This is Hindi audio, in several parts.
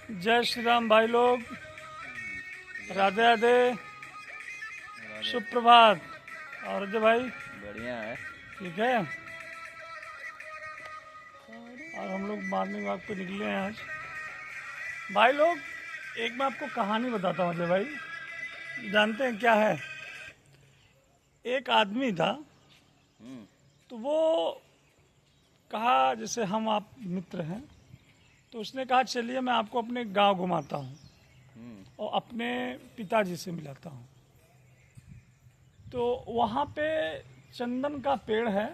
जय श्री राम भाई लोग, राधे राधे, सुप्रभात। और अजय भाई बढ़िया है। ठीक है। और हम लोग मॉर्निंग वॉक पे निकले हैं आज। भाई लोग, एक मैं आपको कहानी बताता हूँ अजय भाई। जानते हैं क्या है? एक आदमी था, तो वो कहा, जैसे हम आप मित्र हैं, तो उसने कहा चलिए मैं आपको अपने गांव घुमाता हूँ और अपने पिताजी से मिलाता हूँ। तो वहाँ पे चंदन का पेड़ है,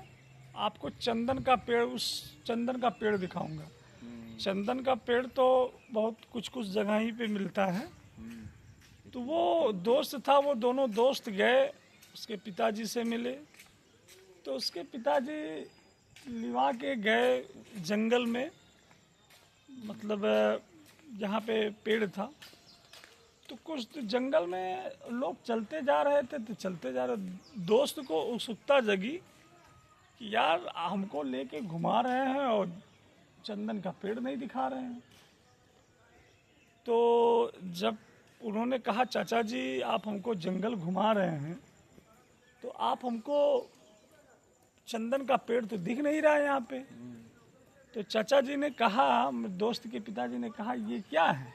आपको चंदन का पेड़, उस चंदन का पेड़ दिखाऊंगा। चंदन का पेड़ तो बहुत कुछ कुछ जगह ही पे मिलता है। तो वो दोस्त था, वो दोनों दोस्त गए, उसके पिताजी से मिले। तो उसके पिताजी लिवा के गए जंगल में, मतलब जहाँ पे पेड़ था। तो कुछ तो जंगल में लोग चलते जा रहे थे, तो चलते जा रहे, दोस्त को उत्सुकता जगी कि यार हमको लेके घुमा रहे हैं और चंदन का पेड़ नहीं दिखा रहे हैं। तो जब उन्होंने कहा चाचा जी आप हमको जंगल घुमा रहे हैं, तो आप हमको चंदन का पेड़ तो दिख नहीं रहा है यहाँ पे। तो चाचा जी ने कहा, दोस्त के पिताजी ने कहा ये क्या है?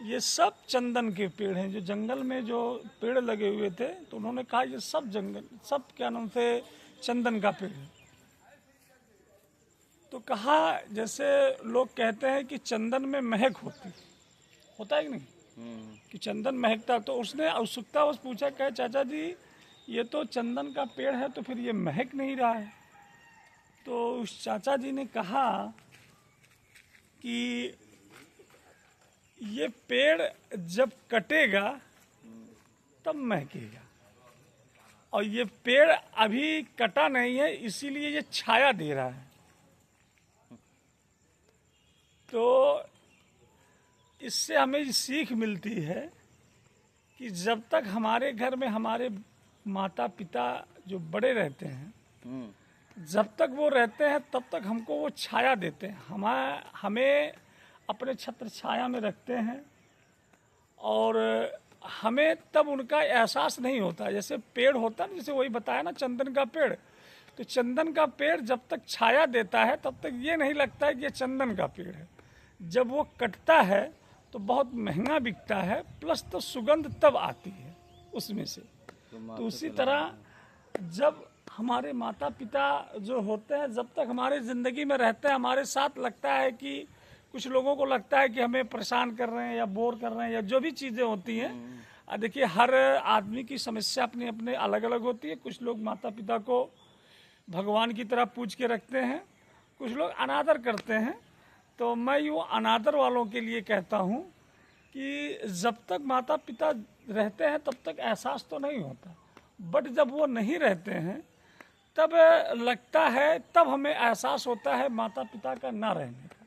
ये सब चंदन के पेड़ हैं, जो जंगल में जो पेड़ लगे हुए थे। तो उन्होंने कहा ये सब जंगल, सब क्या नाम से, चंदन का पेड़ है। तो कहा जैसे लोग कहते हैं कि चंदन में महक होती, होता है कि नहीं, कि चंदन महकता। तो उसने उत्सुकतावश पूछा, कहे चाचा जी ये तो चंदन का पेड़ है, तो फिर ये महक नहीं रहा है। तो उस चाचा जी ने कहा कि ये पेड़ जब कटेगा तब महकेगा, और ये पेड़ अभी कटा नहीं है, इसीलिए ये छाया दे रहा है। तो इससे हमें सीख मिलती है कि जब तक हमारे घर में हमारे माता पिता जो बड़े रहते हैं, जब तक वो रहते हैं तब तक हमको वो छाया देते हैं, हमें अपने छत्र छाया में रखते हैं। और हमें तब उनका एहसास नहीं होता। जैसे पेड़ होता है, जैसे वही बताया ना, चंदन का पेड़। तो चंदन का पेड़ जब तक छाया देता है तब तक ये नहीं लगता है कि ये चंदन का पेड़ है। जब वो कटता है तो बहुत महंगा बिकता है, प्लस तो सुगंध तब आती है उसमें से। तो उसी तरह जब हमारे माता पिता जो होते हैं, जब तक हमारे ज़िंदगी में रहते हैं, हमारे साथ लगता है कि कुछ लोगों को लगता है कि हमें परेशान कर रहे हैं या बोर कर रहे हैं या जो भी चीज़ें होती हैं। देखिए हर आदमी की समस्या अपनी अपने अलग अलग होती है। कुछ लोग माता पिता को भगवान की तरह पूज के रखते हैं, कुछ लोग अनादर करते हैं। तो मैं यूँ अनादर वालों के लिए कहता हूँ कि जब तक माता पिता रहते हैं तब तक एहसास तो नहीं होता, बट जब वो नहीं रहते हैं तब लगता है, तब हमें एहसास होता है माता पिता का ना रहने का।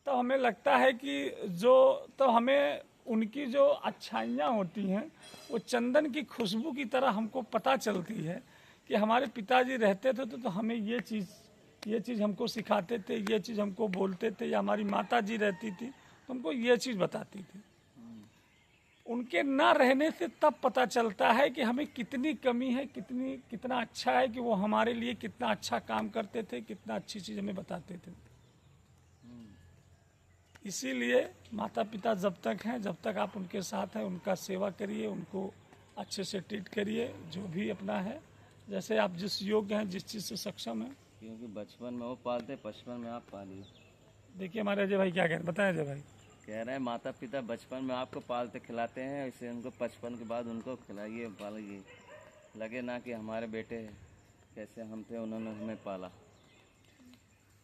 तब हमें लगता है कि तो हमें उनकी जो अच्छाइयाँ होती हैं वो चंदन की खुशबू की तरह हमको पता चलती है कि हमारे पिताजी रहते थे तो हमें ये चीज़ हमको सिखाते थे, ये चीज़ हमको बोलते थे, या हमारी माता जी रहती थी तो हमको ये चीज़ बताती थी। उनके ना रहने से तब पता चलता है कि हमें कितनी कमी है, कितना अच्छा है कि वो हमारे लिए कितना अच्छा काम करते थे, कितना अच्छी चीज़ हमें बताते थे। इसीलिए माता पिता जब तक हैं, जब तक आप उनके साथ हैं, उनका सेवा करिए, उनको अच्छे से ट्रीट करिए, जो भी अपना है, जैसे आप जिस योग्य हैं, जिस चीज़ से सक्षम हैं। क्योंकि बचपन में वो पालते, बचपन में आप पालिए। देखिए हमारे अजय भाई क्या कह रहे हैं, बताएं अजय भाई। कह रहे हैं माता पिता बचपन में आपको पालते खिलाते हैं, इससे उनको बचपन के बाद उनको खिलाइए पालिए। लगे ना कि हमारे बेटे कैसे हम थे, उन्होंने हमें पाला।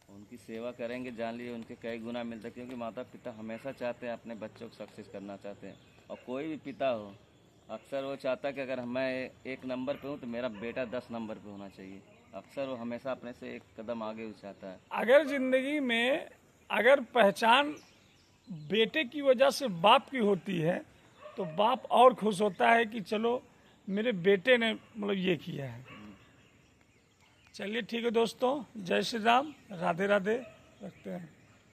उनकी सेवा करेंगे, जान लिए उनके कई गुना मिलता है। क्योंकि माता पिता हमेशा चाहते हैं अपने बच्चों को सक्सेस करना चाहते हैं। और कोई भी पिता हो, अक्सर वो चाहता है कि अगर मैं 1 नंबर पे हूँ तो मेरा बेटा 10 नंबर पे होना चाहिए। अक्सर वो हमेशा अपने से एक कदम आगे वो चाहता है। अगर जिंदगी में अगर पहचान बेटे की वजह से बाप की होती है तो बाप और खुश होता है कि चलो मेरे बेटे ने मतलब ये किया है। चलिए ठीक है दोस्तों, जय श्री राम, राधे राधे, रखते हैं।